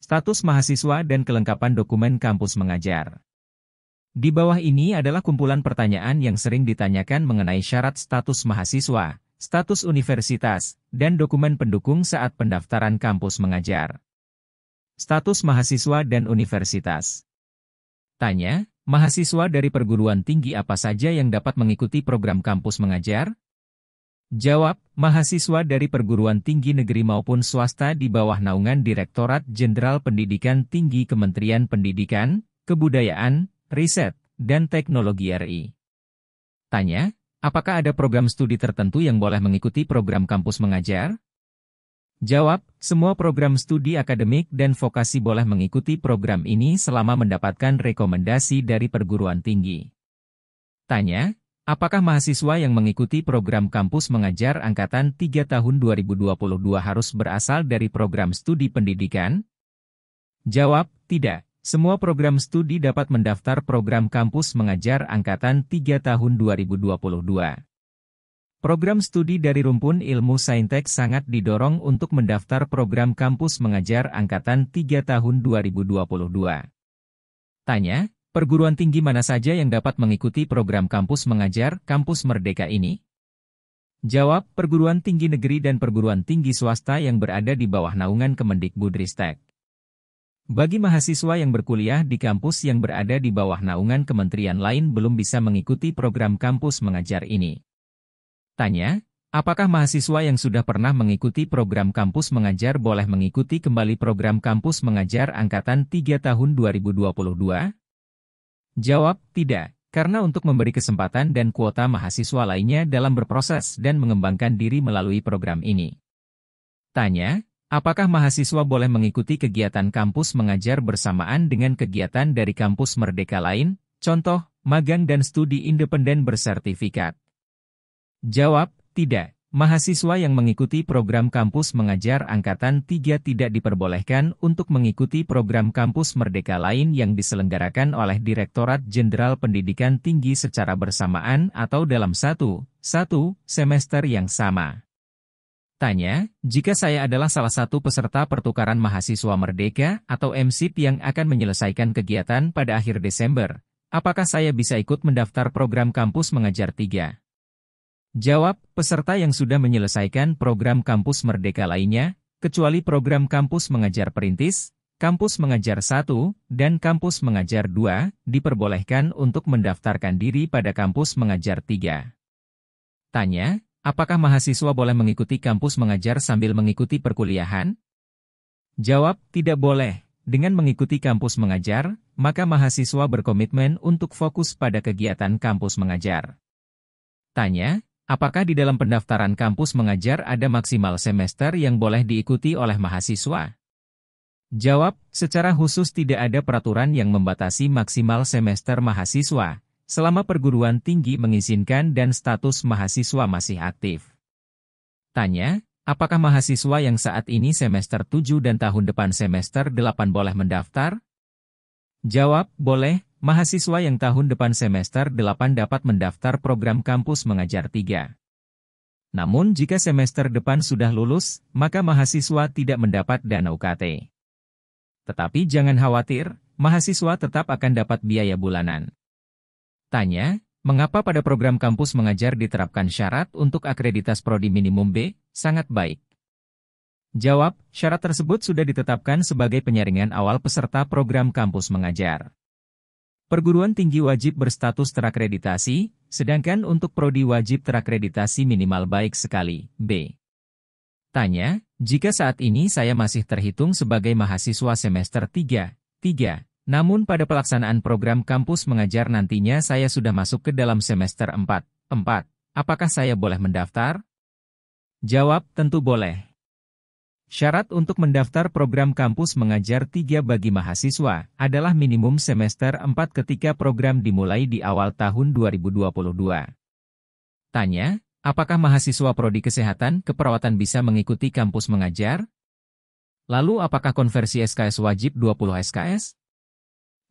Status mahasiswa dan kelengkapan dokumen kampus mengajar. Di bawah ini adalah kumpulan pertanyaan yang sering ditanyakan mengenai syarat status mahasiswa, status universitas, dan dokumen pendukung saat pendaftaran kampus mengajar. Status mahasiswa dan universitas. Tanya, mahasiswa dari perguruan tinggi apa saja yang dapat mengikuti program kampus mengajar? Jawab, mahasiswa dari perguruan tinggi negeri maupun swasta di bawah naungan Direktorat Jenderal Pendidikan Tinggi Kementerian Pendidikan, Kebudayaan, Riset, dan Teknologi RI. Tanya, apakah ada program studi tertentu yang boleh mengikuti program kampus mengajar? Jawab, semua program studi akademik dan vokasi boleh mengikuti program ini selama mendapatkan rekomendasi dari perguruan tinggi. Tanya, apakah mahasiswa yang mengikuti program kampus mengajar Angkatan 3 tahun 2022 harus berasal dari program studi pendidikan? Jawab, tidak. Semua program studi dapat mendaftar program kampus mengajar Angkatan 3 tahun 2022. Program studi dari rumpun ilmu saintek sangat didorong untuk mendaftar program kampus mengajar Angkatan 3 tahun 2022. Tanya, perguruan tinggi mana saja yang dapat mengikuti program kampus mengajar Kampus Merdeka ini? Jawab, perguruan tinggi negeri dan perguruan tinggi swasta yang berada di bawah naungan Kemendikbudristek. Bagi mahasiswa yang berkuliah di kampus yang berada di bawah naungan kementerian lain belum bisa mengikuti program kampus mengajar ini. Tanya, apakah mahasiswa yang sudah pernah mengikuti program kampus mengajar boleh mengikuti kembali program kampus mengajar Angkatan 3 tahun 2022? Jawab, tidak, karena untuk memberi kesempatan dan kuota mahasiswa lainnya dalam berproses dan mengembangkan diri melalui program ini. Tanya, apakah mahasiswa boleh mengikuti kegiatan kampus mengajar bersamaan dengan kegiatan dari kampus Merdeka lain, contoh, magang dan studi independen bersertifikat? Jawab, tidak. Mahasiswa yang mengikuti program kampus mengajar Angkatan 3 tidak diperbolehkan untuk mengikuti program kampus Merdeka lain yang diselenggarakan oleh Direktorat Jenderal Pendidikan Tinggi secara bersamaan atau dalam satu semester yang sama. Tanya, jika saya adalah salah satu peserta pertukaran mahasiswa Merdeka atau MSIP yang akan menyelesaikan kegiatan pada akhir Desember, apakah saya bisa ikut mendaftar program kampus mengajar 3? Jawab, peserta yang sudah menyelesaikan program kampus Merdeka lainnya, kecuali program kampus mengajar perintis, kampus mengajar 1, dan kampus mengajar 2, diperbolehkan untuk mendaftarkan diri pada kampus mengajar 3. Tanya, apakah mahasiswa boleh mengikuti kampus mengajar sambil mengikuti perkuliahan? Jawab, tidak boleh. Dengan mengikuti kampus mengajar, maka mahasiswa berkomitmen untuk fokus pada kegiatan kampus mengajar. Tanya, apakah di dalam pendaftaran kampus mengajar ada maksimal semester yang boleh diikuti oleh mahasiswa? Jawab, secara khusus tidak ada peraturan yang membatasi maksimal semester mahasiswa, selama perguruan tinggi mengizinkan dan status mahasiswa masih aktif. Tanya, apakah mahasiswa yang saat ini semester 7 dan tahun depan semester 8 boleh mendaftar? Jawab, boleh. Mahasiswa yang tahun depan semester 8 dapat mendaftar program kampus mengajar 3. Namun jika semester depan sudah lulus, maka mahasiswa tidak mendapat dana UKT. Tetapi jangan khawatir, mahasiswa tetap akan dapat biaya bulanan. Tanya, mengapa pada program kampus mengajar diterapkan syarat untuk akreditas prodi minimum B? Sangat baik. Jawab, syarat tersebut sudah ditetapkan sebagai penyaringan awal peserta program kampus mengajar. Perguruan tinggi wajib berstatus terakreditasi, sedangkan untuk prodi wajib terakreditasi minimal baik sekali, B. Tanya, jika saat ini saya masih terhitung sebagai mahasiswa semester 3, namun pada pelaksanaan program kampus mengajar nantinya saya sudah masuk ke dalam semester 4, apakah saya boleh mendaftar? Jawab, tentu boleh. Syarat untuk mendaftar program kampus mengajar 3 bagi mahasiswa adalah minimum semester 4 ketika program dimulai di awal tahun 2022. Tanya, apakah mahasiswa prodi kesehatan keperawatan bisa mengikuti kampus mengajar? Lalu apakah konversi SKS wajib 20 SKS?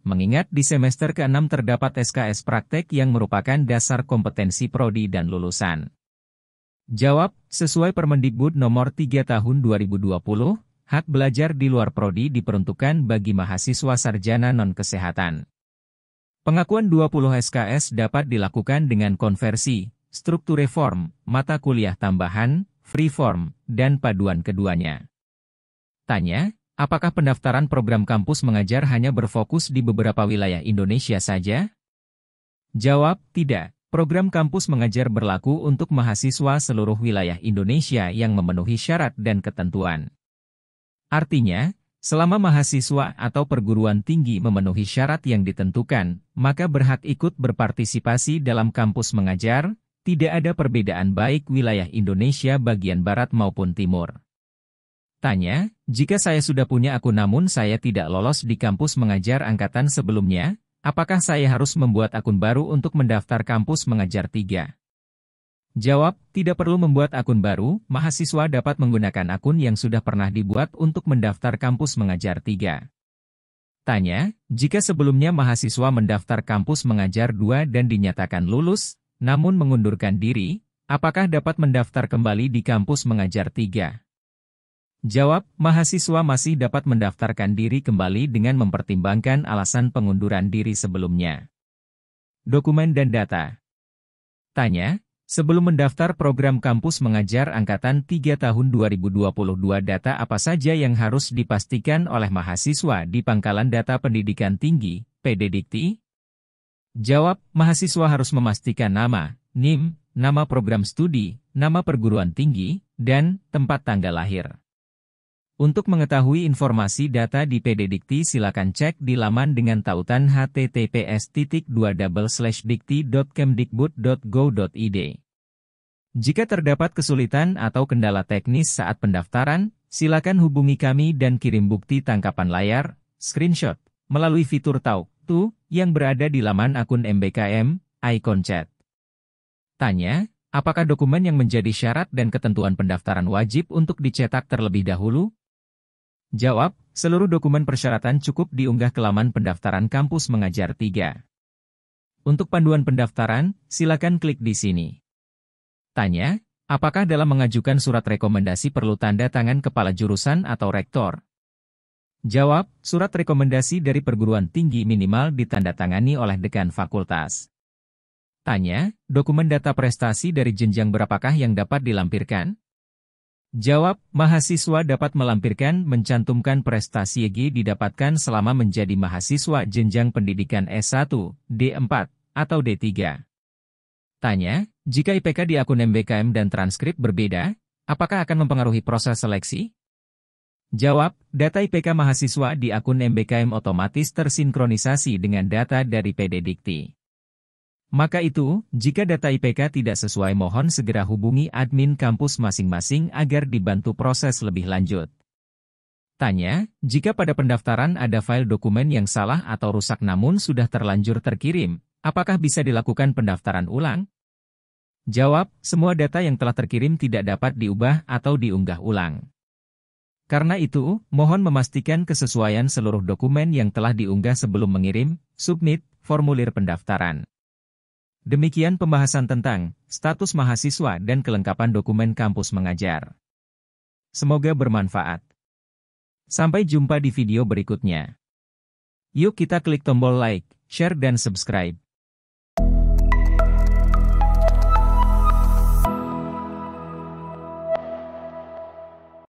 Mengingat di semester ke-6 terdapat SKS praktek yang merupakan dasar kompetensi prodi dan lulusan. Jawab, sesuai Permendikbud nomor 3 tahun 2020, Hak belajar di luar prodi diperuntukkan bagi mahasiswa sarjana non-kesehatan. Pengakuan 20 SKS dapat dilakukan dengan konversi, struktur reform, mata kuliah tambahan, free form, dan paduan keduanya. Tanya, apakah pendaftaran program kampus mengajar hanya berfokus di beberapa wilayah Indonesia saja? Jawab, tidak. Program kampus mengajar berlaku untuk mahasiswa seluruh wilayah Indonesia yang memenuhi syarat dan ketentuan. Artinya, selama mahasiswa atau perguruan tinggi memenuhi syarat yang ditentukan, maka berhak ikut berpartisipasi dalam kampus mengajar, tidak ada perbedaan baik wilayah Indonesia bagian barat maupun timur. Tanya, jika saya sudah punya akun namun saya tidak lolos di kampus mengajar angkatan sebelumnya, apakah saya harus membuat akun baru untuk mendaftar kampus mengajar 3? Jawab, tidak perlu membuat akun baru, mahasiswa dapat menggunakan akun yang sudah pernah dibuat untuk mendaftar kampus mengajar 3. Tanya, jika sebelumnya mahasiswa mendaftar kampus mengajar 2 dan dinyatakan lulus, namun mengundurkan diri, apakah dapat mendaftar kembali di kampus mengajar 3? Jawab, mahasiswa masih dapat mendaftarkan diri kembali dengan mempertimbangkan alasan pengunduran diri sebelumnya. Dokumen dan data. Tanya, sebelum mendaftar program kampus mengajar angkatan 3 tahun 2022 data apa saja yang harus dipastikan oleh mahasiswa di Pangkalan Data Pendidikan Tinggi, PDDikti? Jawab, mahasiswa harus memastikan nama, NIM, nama program studi, nama perguruan tinggi, dan tempat tanggal lahir. Untuk mengetahui informasi data di PDDikti silakan cek di laman dengan tautan https://dikti.kemdikbud.go.id. Jika terdapat kesulitan atau kendala teknis saat pendaftaran, silakan hubungi kami dan kirim bukti tangkapan layar, screenshot, melalui fitur Talk to yang berada di laman akun MBKM, icon chat. Tanya, apakah dokumen yang menjadi syarat dan ketentuan pendaftaran wajib untuk dicetak terlebih dahulu? Jawab, seluruh dokumen persyaratan cukup diunggah ke laman pendaftaran kampus mengajar 3. Untuk panduan pendaftaran, silakan klik di sini. Tanya, apakah dalam mengajukan surat rekomendasi perlu tanda tangan kepala jurusan atau rektor? Jawab, surat rekomendasi dari perguruan tinggi minimal ditandatangani oleh dekan fakultas. Tanya, dokumen data prestasi dari jenjang berapakah yang dapat dilampirkan? Jawab, mahasiswa dapat melampirkan mencantumkan prestasi yang didapatkan selama menjadi mahasiswa jenjang pendidikan S1, D4, atau D3. Tanya, jika IPK di akun MBKM dan transkrip berbeda, apakah akan mempengaruhi proses seleksi? Jawab, data IPK mahasiswa di akun MBKM otomatis tersinkronisasi dengan data dari PDDikti. Maka itu, jika data IPK tidak sesuai mohon segera hubungi admin kampus masing-masing agar dibantu proses lebih lanjut. Tanya, jika pada pendaftaran ada file dokumen yang salah atau rusak namun sudah terlanjur terkirim, apakah bisa dilakukan pendaftaran ulang? Jawab, semua data yang telah terkirim tidak dapat diubah atau diunggah ulang. Karena itu, mohon memastikan kesesuaian seluruh dokumen yang telah diunggah sebelum mengirim, submit, formulir pendaftaran. Demikian pembahasan tentang status mahasiswa dan kelengkapan dokumen kampus mengajar. Semoga bermanfaat. Sampai jumpa di video berikutnya. Yuk kita klik tombol like, share dan subscribe.